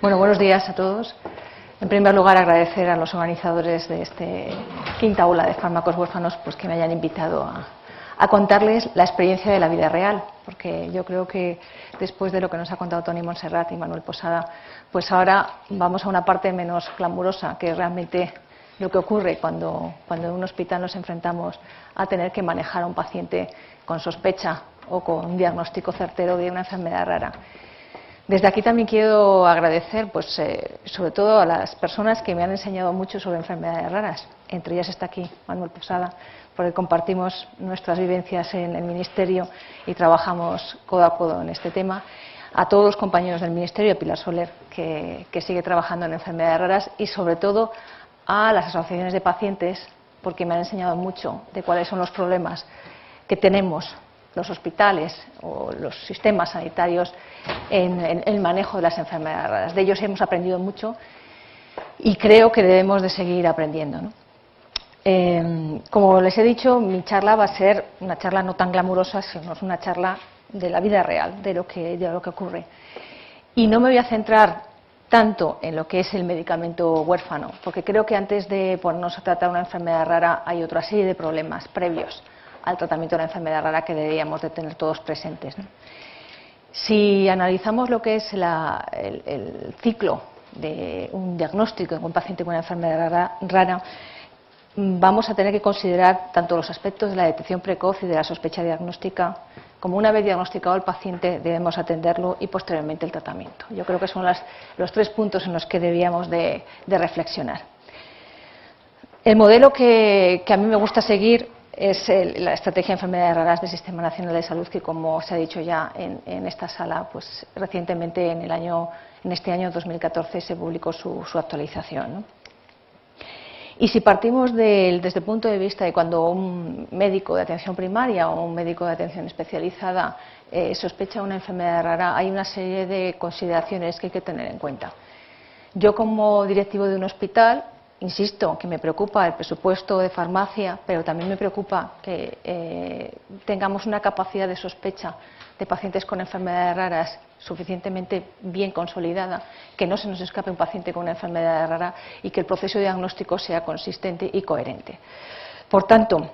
Bueno, buenos días a todos. En primer lugar, agradecer a los organizadores de este quinta ola de fármacos huérfanos pues, que me hayan invitado a contarles la experiencia de la vida real, porque yo creo que después de lo que nos ha contado Toni Montserrat y Manuel Posada, pues ahora vamos a una parte menos glamurosa, que es realmente lo que ocurre cuando en un hospital nos enfrentamos a tener que manejar a un paciente con sospecha o con un diagnóstico certero de una enfermedad rara. Desde aquí también quiero agradecer, pues, sobre todo a las personas que me han enseñado mucho sobre enfermedades raras. Entre ellas está aquí Manuel Posada, porque compartimos nuestras vivencias en el Ministerio y trabajamos codo a codo en este tema. A todos los compañeros del Ministerio, a Pilar Soler, que sigue trabajando en enfermedades raras, y sobre todo a las asociaciones de pacientes, porque me han enseñado mucho de cuáles son los problemas que tenemos los hospitales o los sistemas sanitarios en el manejo de las enfermedades raras. De ellos hemos aprendido mucho y creo que debemos de seguir aprendiendo, ¿no? Como les he dicho, mi charla va a ser una charla no tan glamurosa, sino una charla de la vida real, de lo que ocurre. Y no me voy a centrar tanto en lo que es el medicamento huérfano, porque creo que antes de ponernos a tratar una enfermedad rara hay otra serie de problemas previos al tratamiento de la enfermedad rara que deberíamos de tener todos presentes, ¿no? Si analizamos lo que es el ciclo de un diagnóstico de un paciente con una enfermedad rara, vamos a tener que considerar tanto los aspectos de la detección precoz y de la sospecha diagnóstica, como una vez diagnosticado el paciente debemos atenderlo, y posteriormente el tratamiento. Yo creo que son los tres puntos en los que debíamos de reflexionar. El modelo que a mí me gusta seguir es la estrategia de enfermedades raras del Sistema Nacional de Salud, que, como se ha dicho ya en esta sala, pues recientemente en este año 2014 se publicó su actualización, ¿no? Y si partimos desde el punto de vista de cuando un médico de atención primaria o un médico de atención especializada sospecha una enfermedad rara, hay una serie de consideraciones que hay que tener en cuenta. Yo, como directivo de un hospital, insisto que me preocupa el presupuesto de farmacia, pero también me preocupa que tengamos una capacidad de sospecha de pacientes con enfermedades raras suficientemente bien consolidada, que no se nos escape un paciente con una enfermedad rara y que el proceso diagnóstico sea consistente y coherente. Por tanto,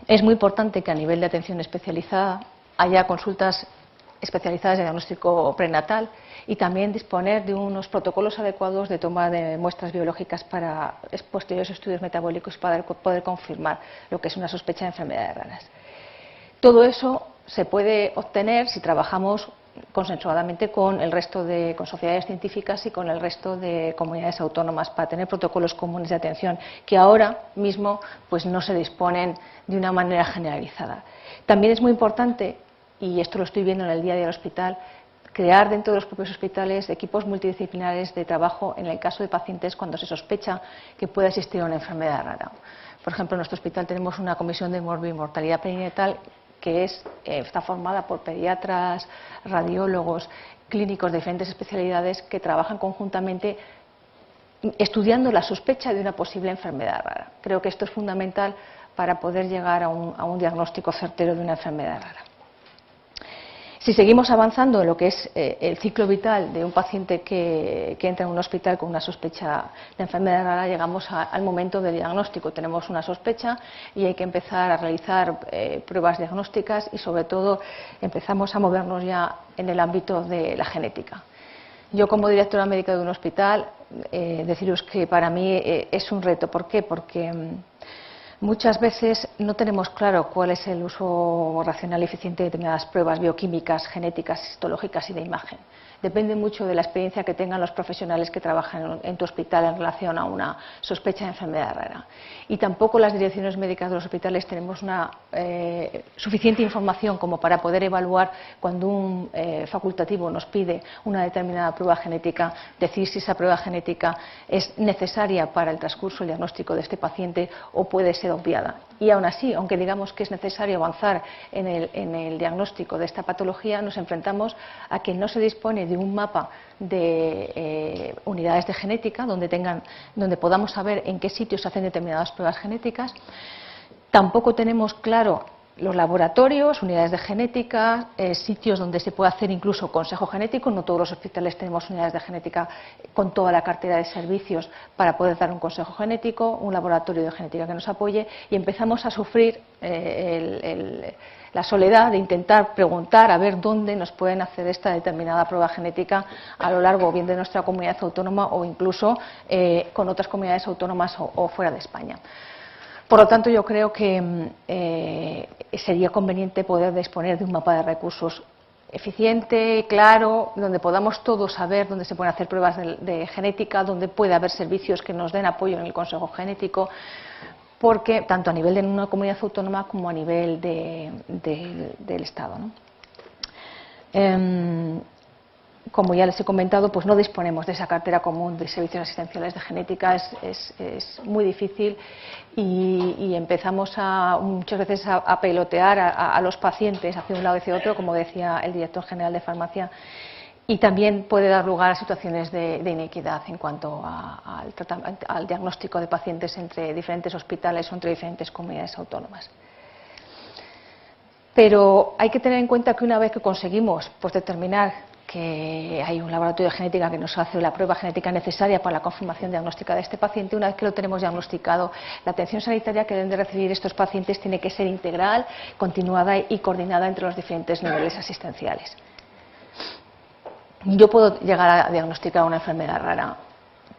es muy importante que a nivel de atención especializada haya consultas especializadas de diagnóstico prenatal y también disponer de unos protocolos adecuados de toma de muestras biológicas para posteriores estudios metabólicos para poder confirmar lo que es una sospecha de enfermedades raras. Todo eso se puede obtener si trabajamos consensuadamente con con sociedades científicas y con el resto de comunidades autónomas, para tener protocolos comunes de atención que ahora mismo pues no se disponen de una manera generalizada. También es muy importante, y esto lo estoy viendo en el día a día del hospital, crear dentro de los propios hospitales equipos multidisciplinares de trabajo en el caso de pacientes cuando se sospecha que puede existir una enfermedad rara. Por ejemplo, en nuestro hospital tenemos una comisión de morbimortalidad perinatal que está formada por pediatras, radiólogos, clínicos de diferentes especialidades que trabajan conjuntamente estudiando la sospecha de una posible enfermedad rara. Creo que esto es fundamental para poder llegar a un diagnóstico certero de una enfermedad rara. Si seguimos avanzando en lo que es el ciclo vital de un paciente que entra en un hospital con una sospecha de enfermedad rara, llegamos al momento del diagnóstico. Tenemos una sospecha y hay que empezar a realizar pruebas diagnósticas y, sobre todo, empezamos a movernos ya en el ámbito de la genética. Yo, como directora médica de un hospital, deciros que para mí es un reto. ¿Por qué? Porque muchas veces no tenemos claro cuál es el uso racional y eficiente de determinadas pruebas bioquímicas, genéticas, histológicas y de imagen. Depende mucho de la experiencia que tengan los profesionales que trabajan en tu hospital en relación a una sospecha de enfermedad rara. Y tampoco las direcciones médicas de los hospitales tenemos una suficiente información como para poder evaluar, cuando un facultativo nos pide una determinada prueba genética, decir si esa prueba genética es necesaria para el transcurso del diagnóstico de este paciente o puede ser obviada. Y aún así, aunque digamos que es necesario avanzar en el diagnóstico de esta patología, nos enfrentamos a que no se dispone de un mapa de unidades de genética donde podamos saber en qué sitios se hacen determinadas pruebas genéticas. Tampoco tenemos claro los laboratorios, unidades de genética, sitios donde se puede hacer incluso consejo genético. No todos los hospitales tenemos unidades de genética con toda la cartera de servicios para poder dar un consejo genético, un laboratorio de genética que nos apoye, y empezamos a sufrir la soledad de intentar preguntar a ver dónde nos pueden hacer esta determinada prueba genética a lo largo bien de nuestra comunidad autónoma o incluso con otras comunidades autónomas o fuera de España. Por lo tanto, yo creo que sería conveniente poder disponer de un mapa de recursos eficiente, claro, donde podamos todos saber dónde se pueden hacer pruebas de genética, donde puede haber servicios que nos den apoyo en el consejo genético, porque tanto a nivel de una comunidad autónoma como a nivel del Estado, ¿no? Como ya les he comentado, pues no disponemos de esa cartera común de servicios asistenciales de genética, es muy difícil y empezamos muchas veces a pelotear a los pacientes hacia un lado y hacia otro, como decía el director general de farmacia, y también puede dar lugar a situaciones de inequidad en cuanto al diagnóstico de pacientes entre diferentes hospitales o entre diferentes comunidades autónomas. Pero hay que tener en cuenta que una vez que conseguimos pues, determinar que hay un laboratorio de genética que nos hace la prueba genética necesaria para la confirmación diagnóstica de este paciente, una vez que lo tenemos diagnosticado, la atención sanitaria que deben de recibir estos pacientes tiene que ser integral, continuada y coordinada entre los diferentes niveles asistenciales. Yo puedo llegar a diagnosticar una enfermedad rara,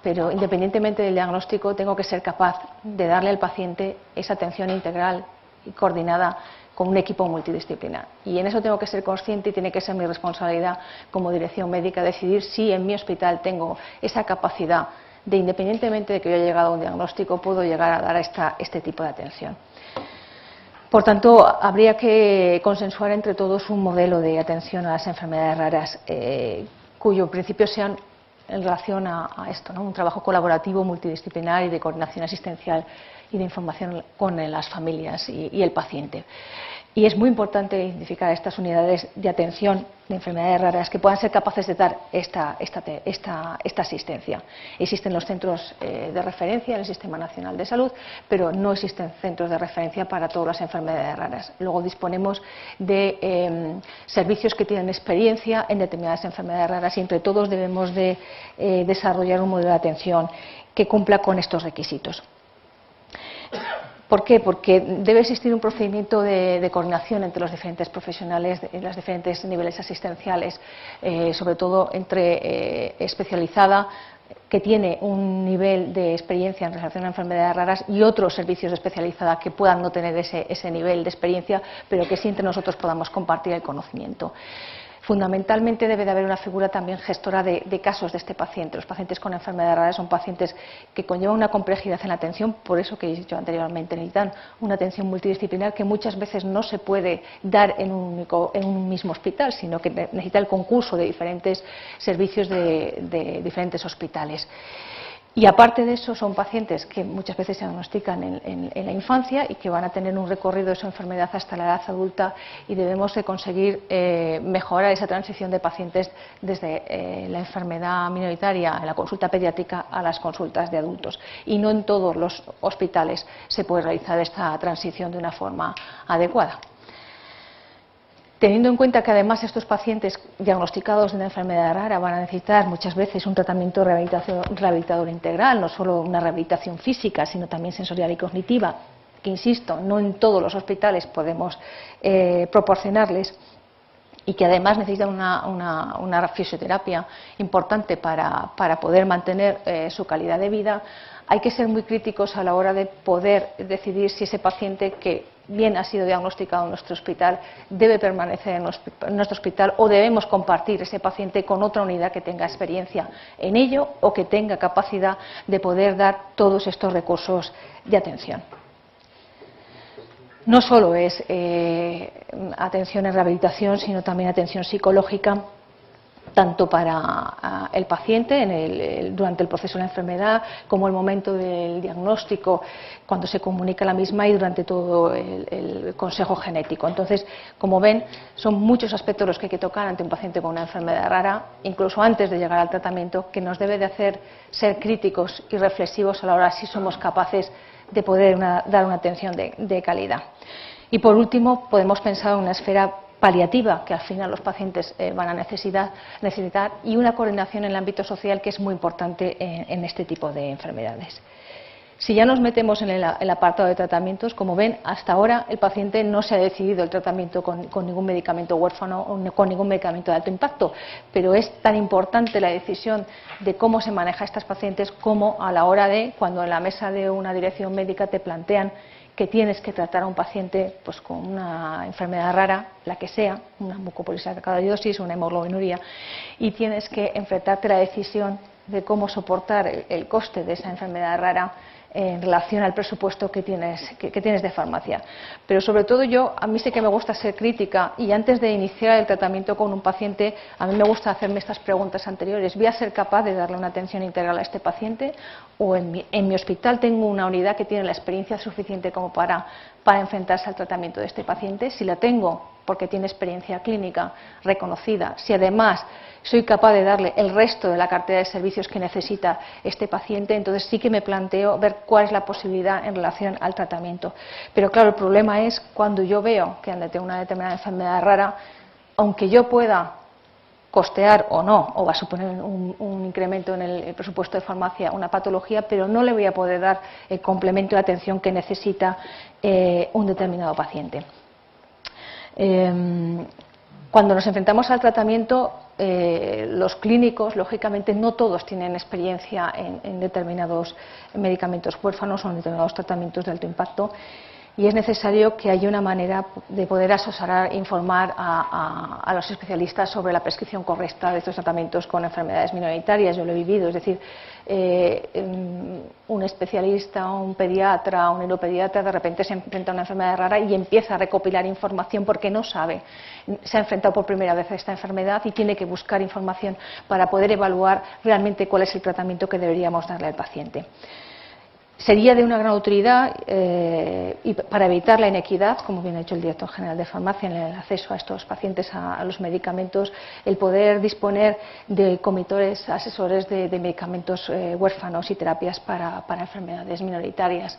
pero independientemente del diagnóstico tengo que ser capaz de darle al paciente esa atención integral y coordinada con un equipo multidisciplinar. Y en eso tengo que ser consciente y tiene que ser mi responsabilidad como dirección médica decidir si en mi hospital tengo esa capacidad de, independientemente de que yo haya llegado a un diagnóstico, puedo llegar a dar este tipo de atención. Por tanto, habría que consensuar entre todos un modelo de atención a las enfermedades raras cuyo principio sean en relación a esto, ¿no? Un trabajo colaborativo, multidisciplinar y de coordinación asistencial y de información con las familias y el paciente. Y es muy importante identificar estas unidades de atención de enfermedades raras que puedan ser capaces de dar esta asistencia. Existen los centros de referencia en el Sistema Nacional de Salud, pero no existen centros de referencia para todas las enfermedades raras. Luego disponemos de servicios que tienen experiencia en determinadas enfermedades raras y entre todos debemos de desarrollar un modelo de atención que cumpla con estos requisitos. ¿Por qué? Porque debe existir un procedimiento de coordinación entre los diferentes profesionales en los diferentes niveles asistenciales, sobre todo entre especializada, que tiene un nivel de experiencia en relación a enfermedades raras, y otros servicios de especializada que puedan no tener ese nivel de experiencia, pero que sí entre nosotros podamos compartir el conocimiento. Fundamentalmente debe de haber una figura también gestora de casos de este paciente. Los pacientes con enfermedades raras son pacientes que conllevan una complejidad en la atención, por eso que he dicho anteriormente, necesitan una atención multidisciplinar que muchas veces no se puede dar en un mismo hospital, sino que necesita el concurso de diferentes servicios de diferentes hospitales. Y aparte de eso, son pacientes que muchas veces se diagnostican en la infancia y que van a tener un recorrido de su enfermedad hasta la edad adulta, y debemos de conseguir mejorar esa transición de pacientes desde la enfermedad minoritaria en la consulta pediátrica a las consultas de adultos. Y no en todos los hospitales se puede realizar esta transición de una forma adecuada. Teniendo en cuenta que además estos pacientes diagnosticados de una enfermedad rara van a necesitar muchas veces un tratamiento rehabilitador integral, no solo una rehabilitación física, sino también sensorial y cognitiva, que insisto, no en todos los hospitales podemos proporcionarles, y que además necesitan una fisioterapia importante para poder mantener su calidad de vida, hay que ser muy críticos a la hora de poder decidir si ese paciente que bien ha sido diagnosticado en nuestro hospital debe permanecer en nuestro hospital, o debemos compartir ese paciente con otra unidad que tenga experiencia en ello o que tenga capacidad de poder dar todos estos recursos de atención. No solo es atención en rehabilitación, sino también atención psicológica, tanto para el paciente durante el proceso de la enfermedad, como el momento del diagnóstico, cuando se comunica la misma, y durante todo el consejo genético. Entonces, como ven, son muchos aspectos los que hay que tocar ante un paciente con una enfermedad rara, incluso antes de llegar al tratamiento, que nos debe de hacer ser críticos y reflexivos a la hora si somos capaces de poder dar una atención de calidad. Y por último, podemos pensar en una esfera paliativa que al final los pacientes van a necesitar y una coordinación en el ámbito social que es muy importante en este tipo de enfermedades. Si ya nos metemos en el apartado de tratamientos, como ven, hasta ahora el paciente no se ha decidido el tratamiento con ningún medicamento huérfano o con ningún medicamento de alto impacto, pero es tan importante la decisión de cómo se maneja a estos pacientes como a la hora de, cuando en la mesa de una dirección médica te plantean que tienes que tratar a un paciente pues, con una enfermedad rara, la que sea, una mucopolisacaridosis, una hemoglobinuria, y tienes que enfrentarte a la decisión de cómo soportar el coste de esa enfermedad rara en relación al presupuesto que tienes de farmacia. Pero sobre todo a mí sí que me gusta ser crítica y antes de iniciar el tratamiento con un paciente, a mí me gusta hacerme estas preguntas anteriores. ¿Voy a ser capaz de darle una atención integral a este paciente? ¿O en mi hospital tengo una unidad que tiene la experiencia suficiente como para enfrentarse al tratamiento de este paciente? Si la tengo, porque tiene experiencia clínica reconocida, si además soy capaz de darle el resto de la cartera de servicios que necesita este paciente, entonces sí que me planteo ver cuál es la posibilidad en relación al tratamiento. Pero claro, el problema es cuando yo veo que ante una determinada enfermedad rara, aunque yo pueda costear o no, o va a suponer un incremento en el presupuesto de farmacia, una patología, pero no le voy a poder dar el complemento de atención que necesita un determinado paciente. Cuando nos enfrentamos al tratamiento, los clínicos, lógicamente, no todos tienen experiencia en determinados medicamentos huérfanos o en determinados tratamientos de alto impacto, y es necesario que haya una manera de poder asesorar e informar a los especialistas sobre la prescripción correcta de estos tratamientos con enfermedades minoritarias. Yo lo he vivido, es decir, un especialista, un pediatra, un neuropediatra de repente se enfrenta a una enfermedad rara y empieza a recopilar información porque no sabe, se ha enfrentado por primera vez a esta enfermedad y tiene que buscar información para poder evaluar realmente cuál es el tratamiento que deberíamos darle al paciente. Sería de una gran utilidad y para evitar la inequidad, como bien ha dicho el director general de farmacia, en el acceso a estos pacientes a los medicamentos, el poder disponer de comités asesores de medicamentos huérfanos y terapias para enfermedades minoritarias.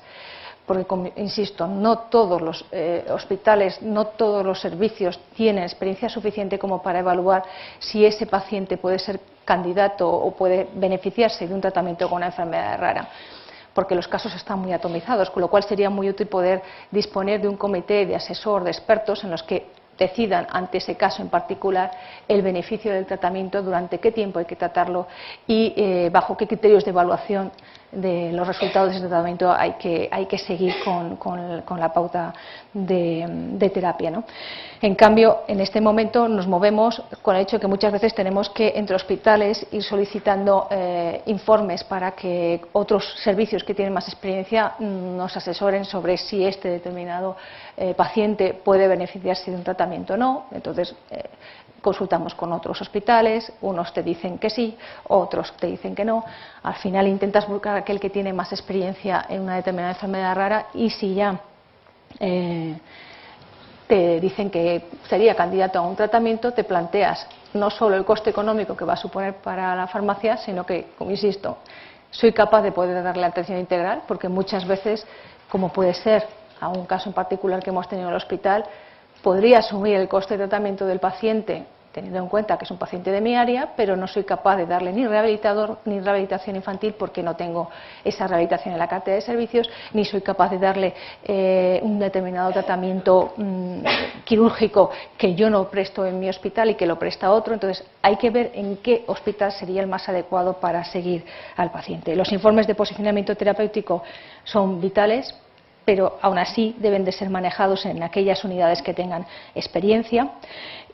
Porque, como insisto, no todos los hospitales, no todos los servicios tienen experiencia suficiente como para evaluar si ese paciente puede ser candidato o puede beneficiarse de un tratamiento con una enfermedad rara, porque los casos están muy atomizados, con lo cual sería muy útil poder disponer de un comité de asesor, de expertos, en los que decidan ante ese caso en particular el beneficio del tratamiento, durante qué tiempo hay que tratarlo y bajo qué criterios de evaluación de los resultados de ese tratamiento hay que seguir con la pauta de terapia, ¿no? En cambio, en este momento nos movemos con el hecho de que muchas veces tenemos que, entre hospitales, ir solicitando informes para que otros servicios que tienen más experiencia nos asesoren sobre si este determinado paciente puede beneficiarse de un tratamiento o no. Entonces, consultamos con otros hospitales, unos te dicen que sí, otros te dicen que no. Al final intentas buscar aquel que tiene más experiencia en una determinada enfermedad rara y si ya te dicen que sería candidato a un tratamiento, te planteas no solo el coste económico que va a suponer para la farmacia, sino que, como insisto, soy capaz de poder darle atención integral, porque muchas veces, como puede ser a un caso en particular que hemos tenido en el hospital, podría asumir el coste de tratamiento del paciente, teniendo en cuenta que es un paciente de mi área, pero no soy capaz de darle ni rehabilitador ni rehabilitación infantil porque no tengo esa rehabilitación en la cartera de servicios, ni soy capaz de darle un determinado tratamiento quirúrgico que yo no presto en mi hospital y que lo presta otro. Entonces hay que ver en qué hospital sería el más adecuado para seguir al paciente. Los informes de posicionamiento terapéutico son vitales, pero aún así deben de ser manejados en aquellas unidades que tengan experiencia.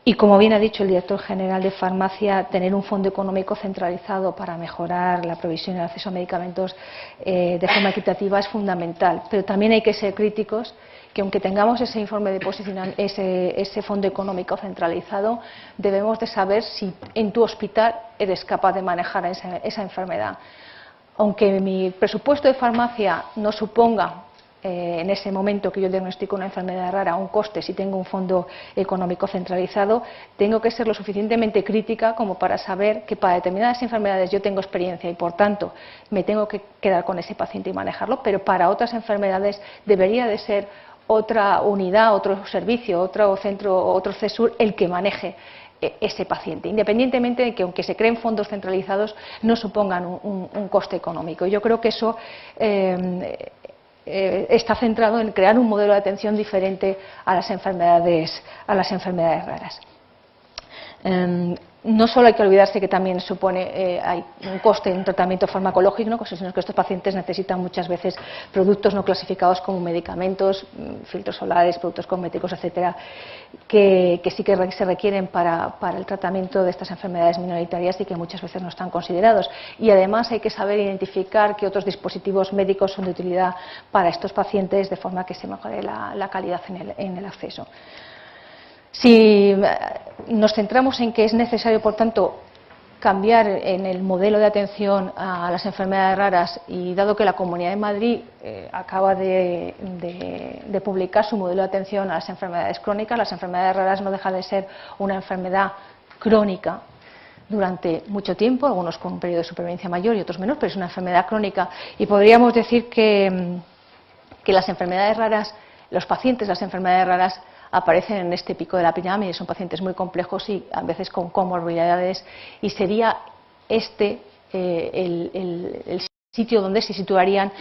Y, como bien ha dicho el director general de farmacia, tener un fondo económico centralizado para mejorar la provisión y el acceso a medicamentos de forma equitativa es fundamental. Pero también hay que ser críticos, que aunque tengamos ese informe de posicionamiento, ese fondo económico centralizado, debemos de saber si en tu hospital eres capaz de manejar esa enfermedad. Aunque mi presupuesto de farmacia no suponga en ese momento que yo diagnostico una enfermedad rara un coste, si tengo un fondo económico centralizado, tengo que ser lo suficientemente crítica como para saber que para determinadas enfermedades yo tengo experiencia y por tanto me tengo que quedar con ese paciente y manejarlo, pero para otras enfermedades debería de ser otra unidad, otro servicio, otro centro, otro CESUR el que maneje ese paciente, independientemente de que, aunque se creen fondos centralizados, no supongan un coste económico. Yo creo que eso está centrado en crear un modelo de atención diferente a las enfermedades raras. No solo hay que olvidarse que también supone hay un coste en un tratamiento farmacológico, ¿no?, sino que estos pacientes necesitan muchas veces productos no clasificados como medicamentos, filtros solares, productos cosméticos, etcétera, que sí que se requieren para el tratamiento de estas enfermedades minoritarias y que muchas veces no están considerados. Y además hay que saber identificar qué otros dispositivos médicos son de utilidad para estos pacientes, de forma que se mejore la calidad en el acceso. Si nos centramos en que es necesario, por tanto, cambiar en el modelo de atención a las enfermedades raras, y dado que la Comunidad de Madrid acaba de publicar su modelo de atención a las enfermedades crónicas, las enfermedades raras no dejan de ser una enfermedad crónica durante mucho tiempo, algunos con un periodo de supervivencia mayor y otros menor, pero es una enfermedad crónica, y podríamos decir que las enfermedades raras, los pacientes de las enfermedades raras aparecen en este pico de la pirámide, son pacientes muy complejos y a veces con comorbilidades, y sería este el sitio donde se situarían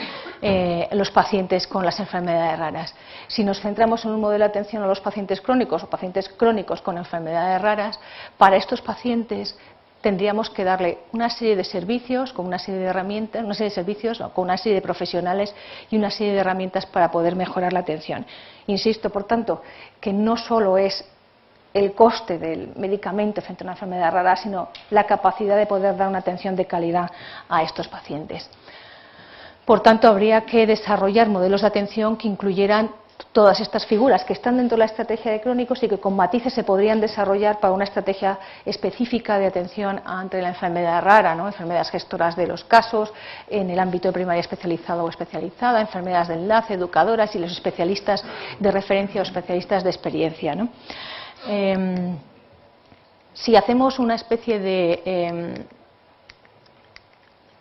los pacientes con las enfermedades raras. Si nos centramos en un modelo de atención a los pacientes crónicos o pacientes crónicos con enfermedades raras, para estos pacientes tendríamos que darle una serie de servicios, con una serie de herramientas, una serie de servicios, con una serie de profesionales y una serie de herramientas para poder mejorar la atención. Insisto, por tanto, que no solo es el coste del medicamento frente a una enfermedad rara, sino la capacidad de poder dar una atención de calidad a estos pacientes. Por tanto, habría que desarrollar modelos de atención que incluyeran todas estas figuras que están dentro de la estrategia de crónicos y que con matices se podrían desarrollar para una estrategia específica de atención ante la enfermedad rara, ¿no?, enfermedades gestoras de los casos, en el ámbito de primaria especializado o especializada, enfermedades de enlace, educadoras y los especialistas de referencia o especialistas de experiencia, ¿no? Si hacemos una especie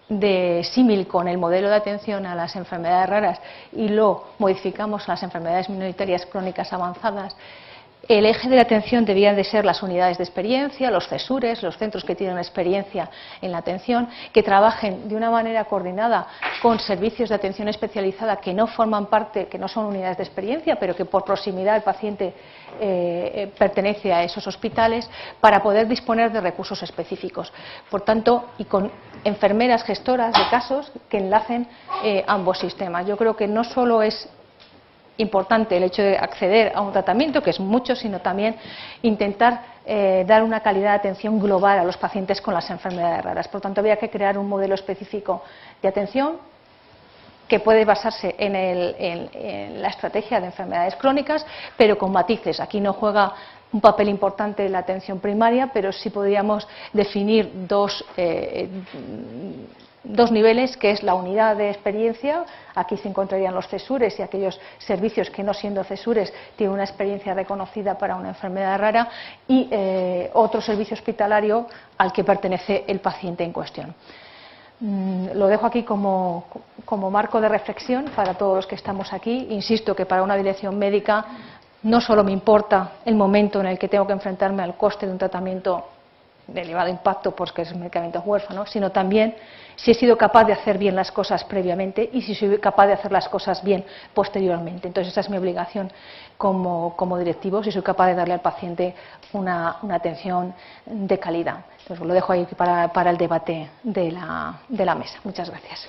de símil con el modelo de atención a las enfermedades raras y lo modificamos a las enfermedades minoritarias crónicas avanzadas, el eje de la atención debían de ser las unidades de experiencia, los CESURes, los centros que tienen experiencia en la atención, que trabajen de una manera coordinada con servicios de atención especializada que no forman parte, que no son unidades de experiencia, pero que por proximidad el paciente pertenece a esos hospitales, para poder disponer de recursos específicos. Por tanto, y con enfermeras gestoras de casos que enlacen ambos sistemas. Yo creo que no solo es importante el hecho de acceder a un tratamiento, que es mucho, sino también intentar dar una calidad de atención global a los pacientes con las enfermedades raras. Por tanto, habría que crear un modelo específico de atención que puede basarse en la estrategia de enfermedades crónicas, pero con matices. Aquí no juega un papel importante la atención primaria, pero sí podríamos definir dos niveles, que es la unidad de experiencia. Aquí se encontrarían los CESURes y aquellos servicios que, no siendo CESURes, tienen una experiencia reconocida para una enfermedad rara, y otro servicio hospitalario al que pertenece el paciente en cuestión. Lo dejo aquí como marco de reflexión para todos los que estamos aquí. Insisto que para una dirección médica no solo me importa el momento en el que tengo que enfrentarme al coste de un tratamiento de elevado impacto, porque es un medicamento huérfano, sino también si he sido capaz de hacer bien las cosas previamente y si soy capaz de hacer las cosas bien posteriormente. Entonces, esa es mi obligación como directivo, si soy capaz de darle al paciente una atención de calidad. Entonces, lo dejo ahí para el debate de la mesa. Muchas gracias.